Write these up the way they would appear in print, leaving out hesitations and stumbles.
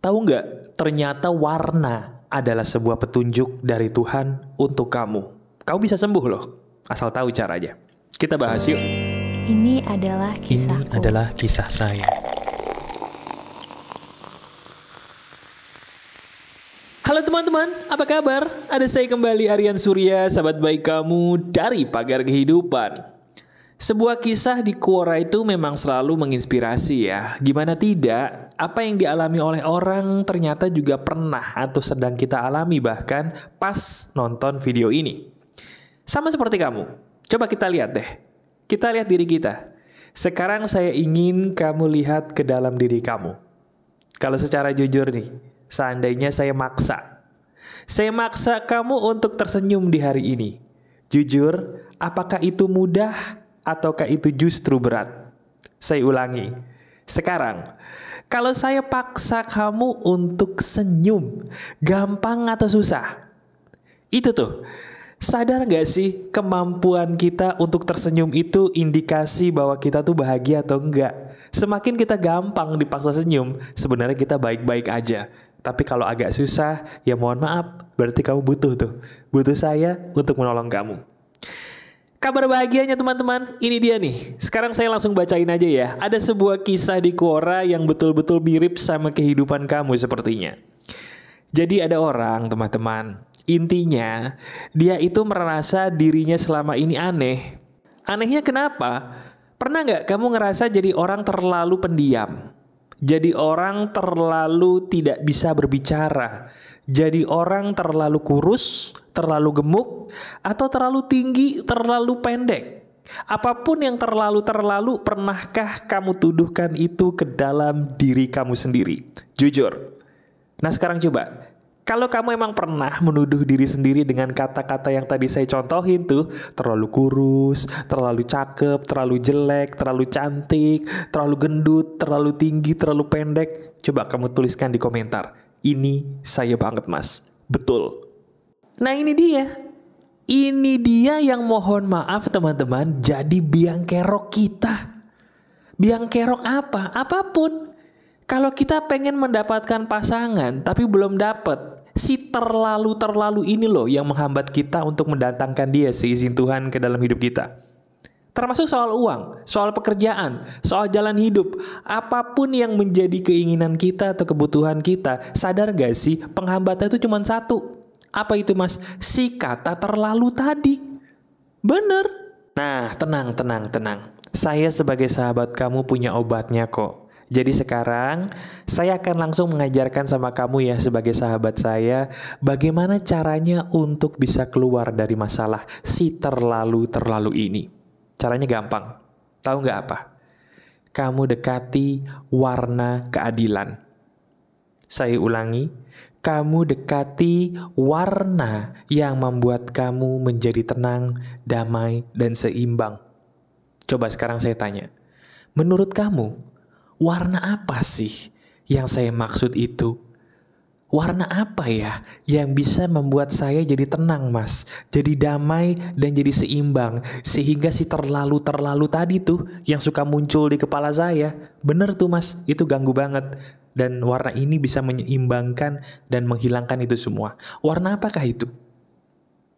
Tahu nggak, ternyata warna adalah sebuah petunjuk dari Tuhan untuk kamu. Kamu bisa sembuh loh, asal tahu caranya. Kita bahas yuk. Ini adalah kisahku. Ini adalah kisah saya. Halo teman-teman, apa kabar? Ada saya kembali, Aryan Surya, sahabat baik kamu dari Pagar Kehidupan. Sebuah kisah di Quora itu memang selalu menginspirasi ya. Gimana tidak, apa yang dialami oleh orang ternyata juga pernah atau sedang kita alami bahkan pas nonton video ini. Sama seperti kamu. Coba kita lihat deh. Kita lihat diri kita. Sekarang saya ingin kamu lihat ke dalam diri kamu. Kalau secara jujur nih, seandainya saya maksa kamu untuk tersenyum di hari ini. Jujur, apakah itu mudah ataukah itu justru berat? Saya ulangi. Sekarang, kalau saya paksa kamu untuk senyum, gampang atau susah? Itu tuh, sadar gak sih kemampuan kita untuk tersenyum itu indikasi bahwa kita tuh bahagia atau enggak? Semakin kita gampang dipaksa senyum, sebenarnya kita baik-baik aja. Tapi kalau agak susah, ya mohon maaf, berarti kamu butuh saya untuk menolong kamu. Kabar bahagianya teman-teman, ini dia nih. Sekarang saya langsung bacain aja ya. Ada sebuah kisah di Quora yang betul-betul mirip sama kehidupan kamu sepertinya. Jadi ada orang, teman-teman. Intinya, dia itu merasa dirinya selama ini aneh. Anehnya kenapa? Pernah nggak kamu ngerasa jadi orang terlalu pendiam? Jadi orang terlalu tidak bisa berbicara. Jadi orang terlalu kurus, terlalu gemuk, atau terlalu tinggi, terlalu pendek. Apapun yang terlalu, pernahkah kamu tuduhkan itu ke dalam diri kamu sendiri? Jujur. Nah sekarang coba, kalau kamu emang pernah menuduh diri sendiri dengan kata-kata yang tadi saya contohin tuh, terlalu kurus, terlalu cakep, terlalu jelek, terlalu cantik, terlalu gendut, terlalu tinggi, terlalu pendek, coba kamu tuliskan di komentar. Ini saya banget mas, betul. Nah ini dia. Ini dia yang mohon maaf teman-teman jadi biang kerok kita. Biang kerok apa? Apapun. Kalau kita pengen mendapatkan pasangan tapi belum dapat, si terlalu ini loh yang menghambat kita untuk mendatangkan dia seizin Tuhan ke dalam hidup kita. Termasuk soal uang, soal pekerjaan, soal jalan hidup. Apapun yang menjadi keinginan kita atau kebutuhan kita, sadar gak sih penghambatnya itu cuma satu. Apa itu mas? Si kata terlalu tadi. Bener. Nah tenang. Saya sebagai sahabat kamu punya obatnya kok. Jadi sekarang saya akan langsung mengajarkan sama kamu ya sebagai sahabat saya bagaimana caranya untuk bisa keluar dari masalah si terlalu ini. Caranya gampang. Tahu nggak apa? Kamu dekati warna keadilan. Saya ulangi, kamu dekati warna yang membuat kamu menjadi tenang, damai, dan seimbang. Coba sekarang saya tanya, menurut kamu, warna apa sih yang saya maksud itu? Warna apa ya yang bisa membuat saya jadi tenang mas, jadi damai dan jadi seimbang, sehingga si terlalu tadi tuh yang suka muncul di kepala saya, bener tuh mas, itu ganggu banget. Dan warna ini bisa menyeimbangkan dan menghilangkan itu semua. Warna apakah itu?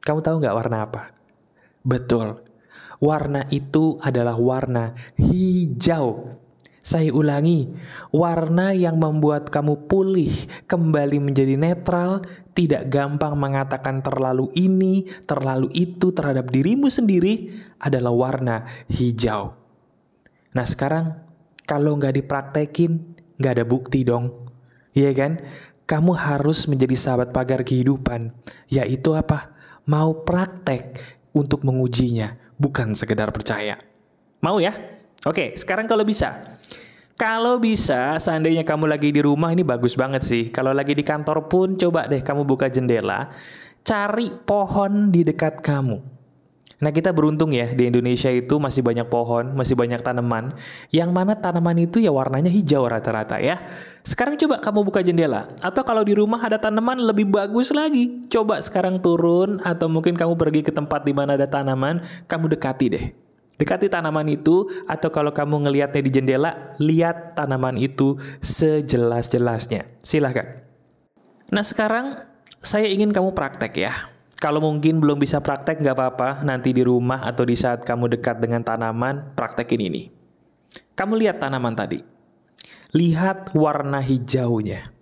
Kamu tahu gak warna apa? Betul, warna itu adalah warna hijau. Saya ulangi, warna yang membuat kamu pulih, kembali menjadi netral, tidak gampang mengatakan terlalu ini, terlalu itu terhadap dirimu sendiri adalah warna hijau. Nah sekarang, kalau nggak dipraktekin, nggak ada bukti dong. Iya kan? Kamu harus menjadi sahabat pagar kehidupan, yaitu apa? Mau praktek untuk mengujinya, bukan sekedar percaya. Mau ya? Oke, sekarang kalau bisa. Kalau bisa, seandainya kamu lagi di rumah ini bagus banget sih. Kalau lagi di kantor pun, coba deh kamu buka jendela, cari pohon di dekat kamu. Nah kita beruntung ya, di Indonesia itu masih banyak pohon, masih banyak tanaman. Yang mana tanaman itu ya warnanya hijau rata-rata ya. Sekarang coba kamu buka jendela. Atau kalau di rumah ada tanaman lebih bagus lagi. Coba sekarang turun, atau mungkin kamu pergi ke tempat di mana ada tanaman, kamu dekati deh. Dekati tanaman itu, atau kalau kamu ngelihatnya di jendela, lihat tanaman itu sejelas-jelasnya. Silahkan. Nah sekarang saya ingin kamu praktek ya. Kalau mungkin belum bisa praktek nggak apa-apa, nanti di rumah atau di saat kamu dekat dengan tanaman, praktekin ini. Kamu lihat tanaman tadi. Lihat warna hijaunya.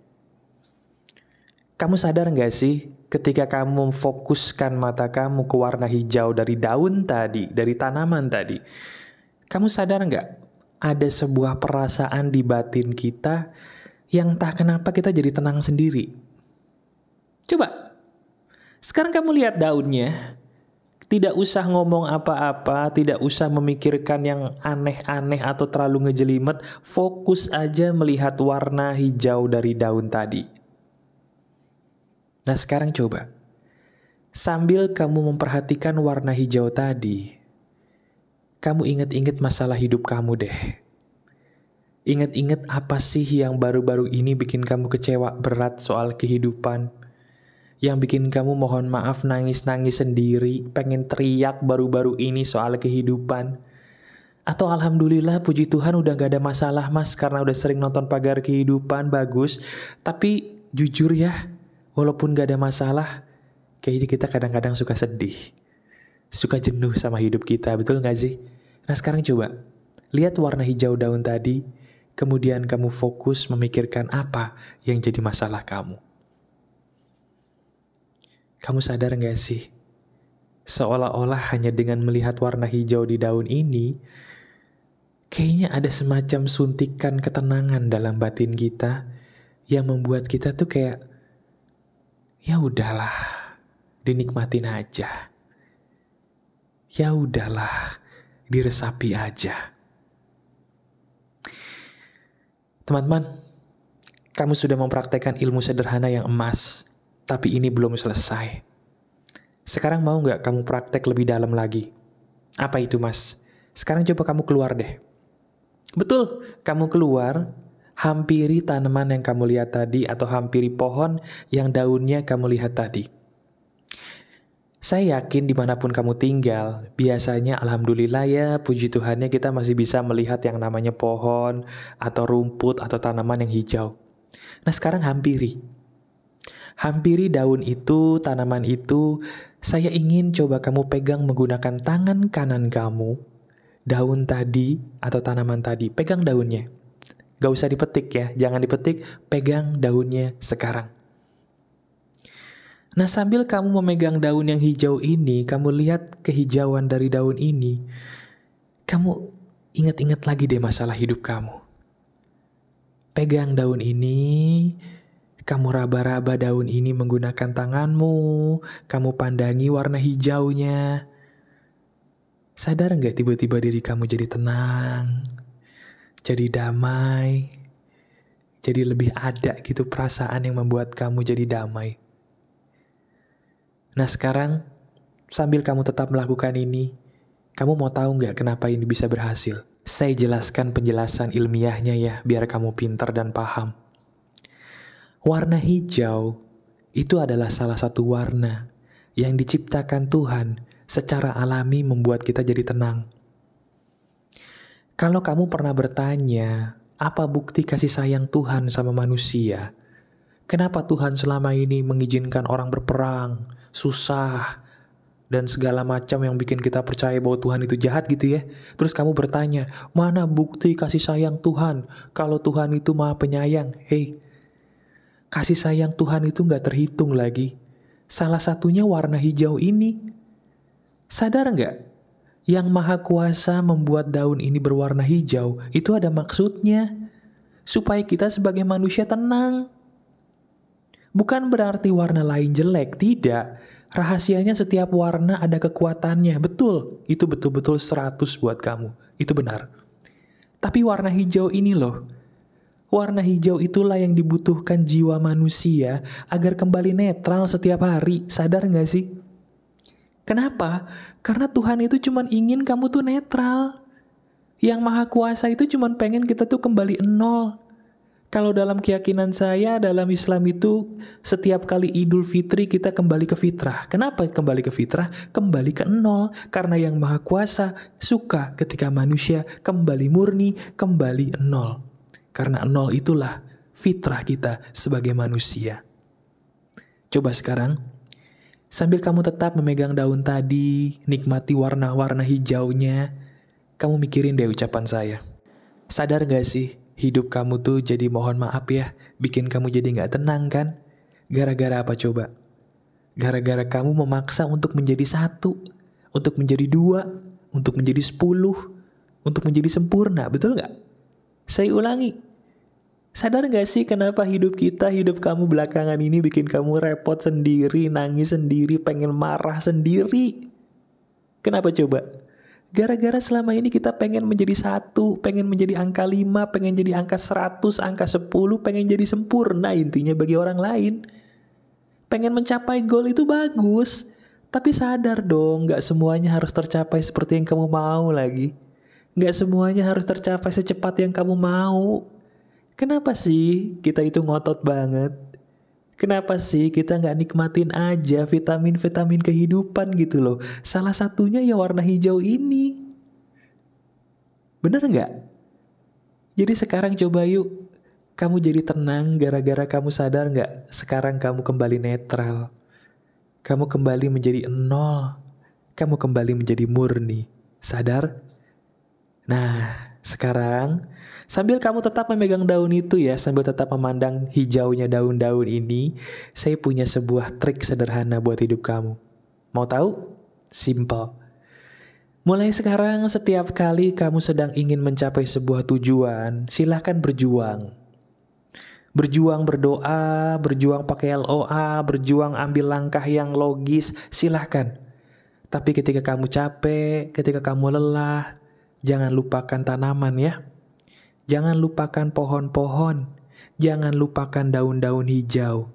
Kamu sadar nggak sih ketika kamu memfokuskan mata kamu ke warna hijau dari daun tadi, dari tanaman tadi, kamu sadar nggak ada sebuah perasaan di batin kita yang entah kenapa kita jadi tenang sendiri? Coba, sekarang kamu lihat daunnya, tidak usah ngomong apa-apa, tidak usah memikirkan yang aneh-aneh atau terlalu ngejelimet, fokus aja melihat warna hijau dari daun tadi. Nah sekarang coba, sambil kamu memperhatikan warna hijau tadi, kamu ingat-ingat masalah hidup kamu deh. Ingat-ingat apa sih yang baru-baru ini bikin kamu kecewa berat soal kehidupan, yang bikin kamu mohon maaf nangis-nangis sendiri, pengen teriak baru-baru ini soal kehidupan. Atau alhamdulillah puji Tuhan udah gak ada masalah mas karena udah sering nonton Pagar Kehidupan, bagus. Tapi jujur ya, walaupun gak ada masalah, kayaknya kita kadang-kadang suka sedih. Suka jenuh sama hidup kita, betul gak sih? Nah sekarang coba, lihat warna hijau daun tadi, kemudian kamu fokus memikirkan apa yang jadi masalah kamu. Kamu sadar gak sih? Seolah-olah hanya dengan melihat warna hijau di daun ini, kayaknya ada semacam suntikan ketenangan dalam batin kita yang membuat kita tuh kayak, ya udahlah, dinikmatin aja. Ya udahlah, diresapi aja. Teman-teman, kamu sudah mempraktekkan ilmu sederhana yang emas, tapi ini belum selesai. Sekarang mau nggak kamu praktek lebih dalam lagi? Apa itu mas? Sekarang coba kamu keluar deh. Betul, kamu keluar, hampiri tanaman yang kamu lihat tadi atau hampiri pohon yang daunnya kamu lihat tadi. Saya yakin dimanapun kamu tinggal, biasanya alhamdulillah ya puji Tuhannya kita masih bisa melihat yang namanya pohon atau rumput atau tanaman yang hijau. Nah sekarang hampiri. Hampiri daun itu, tanaman itu, saya ingin coba kamu pegang menggunakan tangan kanan kamu, daun tadi atau tanaman tadi, pegang daunnya. Gak usah dipetik ya, jangan dipetik, pegang daunnya sekarang. Nah sambil kamu memegang daun yang hijau ini, kamu lihat kehijauan dari daun ini, kamu ingat-ingat lagi deh masalah hidup kamu. Pegang daun ini, kamu raba-raba daun ini menggunakan tanganmu, kamu pandangi warna hijaunya. Sadar gak tiba-tiba diri kamu jadi tenang, jadi damai, jadi lebih ada gitu perasaan yang membuat kamu jadi damai. Nah sekarang, sambil kamu tetap melakukan ini, kamu mau tahu nggak kenapa ini bisa berhasil? Saya jelaskan penjelasan ilmiahnya ya, biar kamu pintar dan paham. Warna hijau itu adalah salah satu warna yang diciptakan Tuhan secara alami membuat kita jadi tenang. Kalau kamu pernah bertanya, apa bukti kasih sayang Tuhan sama manusia? Kenapa Tuhan selama ini mengizinkan orang berperang, susah, dan segala macam yang bikin kita percaya bahwa Tuhan itu jahat gitu ya? Terus kamu bertanya, mana bukti kasih sayang Tuhan kalau Tuhan itu maha penyayang? Hei, kasih sayang Tuhan itu gak terhitung lagi. Salah satunya warna hijau ini. Sadar gak? Yang maha kuasa membuat daun ini berwarna hijau, itu ada maksudnya. Supaya kita sebagai manusia tenang. Bukan berarti warna lain jelek, tidak. Rahasianya setiap warna ada kekuatannya, betul. Itu betul-betul 100 buat kamu, itu benar. Tapi warna hijau ini loh, warna hijau itulah yang dibutuhkan jiwa manusia agar kembali netral setiap hari, sadar gak sih? Kenapa? Karena Tuhan itu cuma ingin kamu tuh netral. Yang maha kuasa itu cuma pengen kita tuh kembali nol. Kalau dalam keyakinan saya, dalam Islam itu setiap kali Idul Fitri kita kembali ke fitrah. Kenapa kembali ke fitrah? Kembali ke nol. Karena Yang Maha Kuasa suka ketika manusia kembali murni, kembali nol. Karena nol itulah fitrah kita sebagai manusia. Coba sekarang, sambil kamu tetap memegang daun tadi, nikmati warna-warna hijaunya, kamu mikirin deh ucapan saya. Sadar gak sih? Hidup kamu tuh jadi mohon maaf ya, bikin kamu jadi gak tenang kan? Gara-gara apa coba? Gara-gara kamu memaksa untuk menjadi satu, untuk menjadi dua, untuk menjadi 10, untuk menjadi sempurna, betul gak? Saya ulangi, sadar gak sih kenapa hidup kamu belakangan ini bikin kamu repot sendiri, nangis sendiri, pengen marah sendiri? Kenapa coba? Gara-gara selama ini kita pengen menjadi satu, pengen menjadi angka 5, pengen jadi angka 100, angka 10, pengen jadi sempurna intinya bagi orang lain. Pengen mencapai goal itu bagus, tapi sadar dong, gak semuanya harus tercapai seperti yang kamu mau lagi. Gak semuanya harus tercapai secepat yang kamu mau. Kenapa sih kita itu ngotot banget? Kenapa sih kita gak nikmatin aja vitamin-vitamin kehidupan gitu loh? Salah satunya ya warna hijau ini. Bener gak? Jadi sekarang coba yuk, kamu jadi tenang gara-gara kamu sadar gak? Sekarang kamu kembali netral. Kamu kembali menjadi nol. Kamu kembali menjadi murni. Sadar? Nah, sekarang sambil kamu tetap memegang daun itu ya, sambil tetap memandang hijaunya daun-daun ini, saya punya sebuah trik sederhana buat hidup kamu. Mau tahu? Simple. Mulai sekarang setiap kali kamu sedang ingin mencapai sebuah tujuan, silahkan berjuang. Berjuang berdoa, berjuang pakai LOA, berjuang ambil langkah yang logis, silahkan. Tapi ketika kamu capek, ketika kamu lelah, jangan lupakan tanaman ya. Jangan lupakan pohon-pohon. Jangan lupakan daun-daun hijau.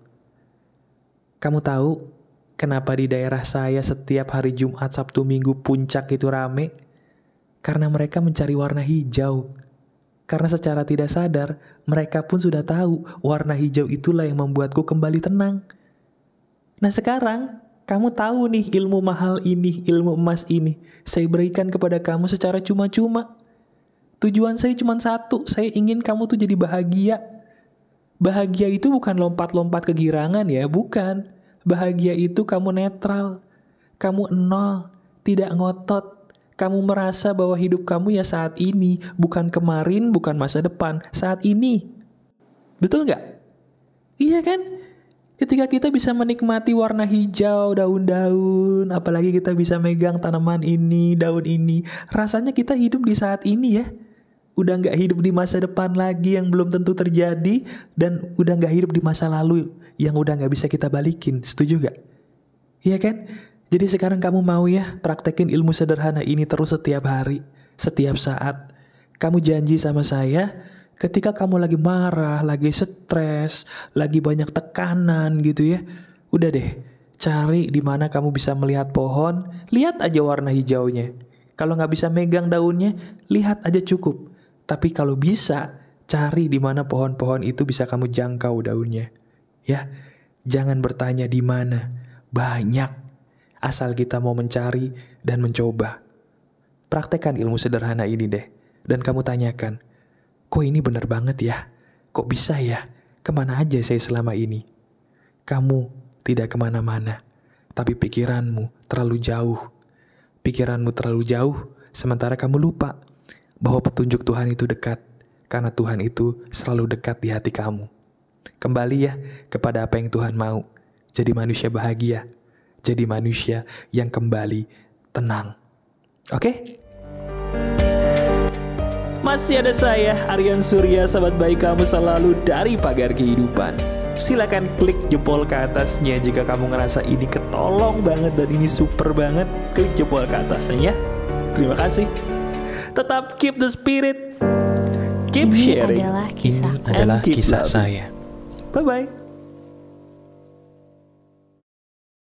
Kamu tahu kenapa di daerah saya setiap hari Jumat, Sabtu, Minggu puncak itu rame? Karena mereka mencari warna hijau. Karena secara tidak sadar, mereka pun sudah tahu warna hijau itulah yang membuatku kembali tenang. Nah sekarang, kamu tahu nih ilmu mahal ini, ilmu emas ini. Saya berikan kepada kamu secara cuma-cuma. Tujuan saya cuma satu, saya ingin kamu tuh jadi bahagia. Bahagia itu bukan lompat-lompat kegirangan ya, bukan. Bahagia itu kamu netral, kamu nol, tidak ngotot. Kamu merasa bahwa hidup kamu ya saat ini, bukan kemarin, bukan masa depan, saat ini. Betul nggak? Iya kan? Ketika kita bisa menikmati warna hijau, daun-daun, apalagi kita bisa megang tanaman ini, daun ini, rasanya kita hidup di saat ini ya. Udah gak hidup di masa depan lagi yang belum tentu terjadi, dan udah gak hidup di masa lalu yang udah gak bisa kita balikin. Setuju gak? Iya kan? Jadi sekarang kamu mau ya praktekin ilmu sederhana ini terus setiap hari, setiap saat. Kamu janji sama saya, ketika kamu lagi marah, lagi stres, lagi banyak tekanan gitu ya, udah deh, cari di mana kamu bisa melihat pohon, lihat aja warna hijaunya. Kalau gak bisa megang daunnya, lihat aja cukup. Tapi kalau bisa, cari di mana pohon-pohon itu bisa kamu jangkau daunnya. Ya, jangan bertanya di mana. Banyak. Asal kita mau mencari dan mencoba. Praktekkan ilmu sederhana ini deh. Dan kamu tanyakan, kok ini benar banget ya? Kok bisa ya? Kemana aja saya selama ini? Kamu tidak kemana-mana. Tapi pikiranmu terlalu jauh. Pikiranmu terlalu jauh, sementara kamu lupa bahwa petunjuk Tuhan itu dekat, karena Tuhan itu selalu dekat di hati kamu. Kembali ya kepada apa yang Tuhan mau. Jadi manusia bahagia, jadi manusia yang kembali tenang. Oke? Masih ada saya, Aryan Surya, sahabat baik kamu selalu dari Pagar Kehidupan. Silakan klik jempol ke atasnya jika kamu ngerasa ini ketolong banget dan ini super banget. Klik jempol ke atasnya ya. Terima kasih. Tetap keep the spirit, keep sharing. Ini adalah kisah saya. Bye-bye.